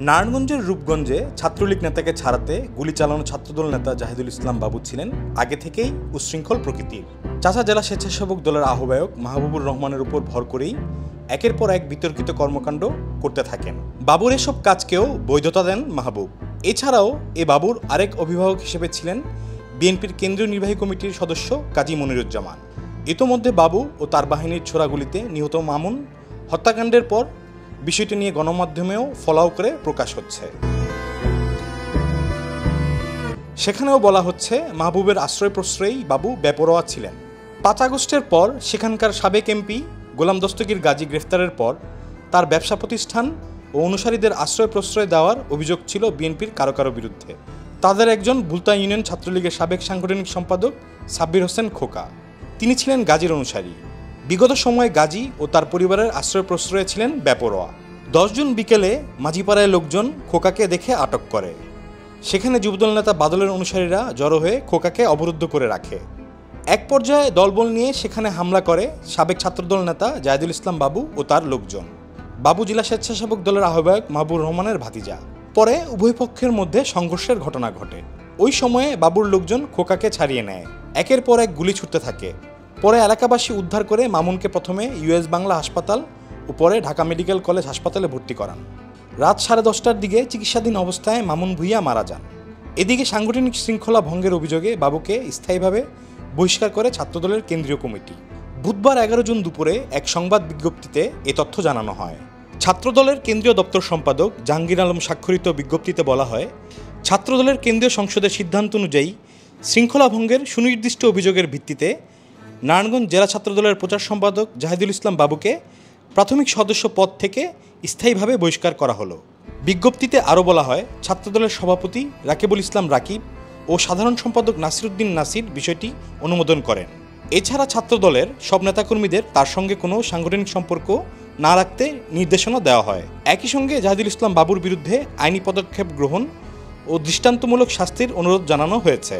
নারায়ণগঞ্জের রূপগঞ্জে ছাত্রলীগ নেতাকে ছাড়াতে গুলি চালানো ছাত্রদল নেতা জাহিদুল ইসলাম বাবু ছিলেন আগে থেকেই উচ্ছৃঙ্খল প্রকৃতির। চাচা জেলা স্বেচ্ছাসেবক দলের আহ্বায়ক মাহবুবুর রহমানের উপর ভর করেই একের পর এক বিতর্কিত কর্মকাণ্ড করতে থাকেন। বাবুর এসব কাজকেও বৈধতা দেন মাহবুব। এছাড়াও এ বাবুর আরেক অভিভাবক হিসেবে ছিলেন বিএনপির কেন্দ্রীয় নির্বাহী কমিটির সদস্য কাজী মনিরুজ্জামান। ইতোমধ্যে বাবু ও তার বাহিনীর ছোড়া গুলিতে নিহত মামুন হত্যাকাণ্ডের পর বিষয়টি নিয়ে গণমাধ্যমেও ফলাও করে প্রকাশ হচ্ছে। সেখানেও বলা হচ্ছে মাহবুবের আশ্রয় প্রশ্রয়েই বাবু বেপরোয়া ছিলেন। ৫ আগস্টের পর সেখানকার সাবেক এমপি গোলাম দস্তগীর গাজী গ্রেফতারের পর তার ব্যবসা প্রতিষ্ঠান ও অনুসারীদের আশ্রয় প্রশ্রয় দেওয়ার অভিযোগ ছিল বিএনপির কারো কারো বিরুদ্ধে। তাদের একজন বুলতা ইউনিয়ন ছাত্রলীগের সাবেক সাংগঠনিক সম্পাদক সাব্বির হোসেন খোকা, তিনি ছিলেন গাজীর অনুসারী। বিগত সময়ে গাজী ও তার পরিবারের আশ্রয় প্রশ্রয়ে ছিলেন বেপরোয়া। 10 জুন বিকেলে মাঝিপাড়ায় লোকজন খোকাকে দেখে আটক করে। সেখানে যুবদল নেতা বাদলের অনুসারীরা জড়ো হয়ে খোকাকে অবরুদ্ধ করে রাখে। এক পর্যায়ে দলবল নিয়ে সেখানে হামলা করে সাবেক ছাত্রদল নেতা জাহিদুল ইসলাম বাবু ও তার লোকজন। বাবু জেলা স্বেচ্ছাসেবক দলের আহ্বায়ক মাহবুবুর রহমানের ভাতিজা। পরে উভয় পক্ষের মধ্যে সংঘর্ষের ঘটনা ঘটে। ওই সময়ে বাবুর লোকজন খোকাকে ছাড়িয়ে নেয়। একের পর এক গুলি ছুটতে থাকে। পরে এলাকাবাসী উদ্ধার করে মামুনকে প্রথমে ইউএস বাংলা হাসপাতাল ও পরে ঢাকা মেডিকেল কলেজ হাসপাতালে ভর্তি করান। রাত 10:30টার দিকে চিকিৎসাধীন অবস্থায় মামুন ভূঁইয়া মারা যান। এদিকে সাংগঠনিক শৃঙ্খলা ভঙ্গের অভিযোগে বাবুকে স্থায়ীভাবে বহিষ্কার করে ছাত্রদলের কেন্দ্রীয় কমিটি। বুধবার 11 জুন দুপুরে এক সংবাদ বিজ্ঞপ্তিতে এ তথ্য জানানো হয়। ছাত্রদলের কেন্দ্রীয় দপ্তর সম্পাদক জাহাঙ্গীর আলম স্বাক্ষরিত বিজ্ঞপ্তিতে বলা হয়, ছাত্রদলের কেন্দ্রীয় সংসদের সিদ্ধান্ত অনুযায়ী শৃঙ্খলা ভঙ্গের সুনির্দিষ্ট অভিযোগের ভিত্তিতে নারায়ণগঞ্জ জেলা ছাত্রদলের প্রচার সম্পাদক জাহিদুল ইসলাম বাবুকে প্রাথমিক সদস্য পদ থেকে স্থায়ীভাবে বহিষ্কার করা হলো। বিজ্ঞপ্তিতে আরও বলা হয়, ছাত্রদলের সভাপতি রাকিবুল ইসলাম রাকিব ও সাধারণ সম্পাদক নাসিরউদ্দিন নাসির বিষয়টি অনুমোদন করেন। এছাড়া ছাত্রদলের সব নেতাকর্মীদের তার সঙ্গে কোনো সাংগঠনিক সম্পর্ক না রাখতে নির্দেশনা দেওয়া হয়। একই সঙ্গে জাহিদুল ইসলাম বাবুর বিরুদ্ধে আইনি পদক্ষেপ গ্রহণ ও দৃষ্টান্তমূলক শাস্তির অনুরোধ জানানো হয়েছে।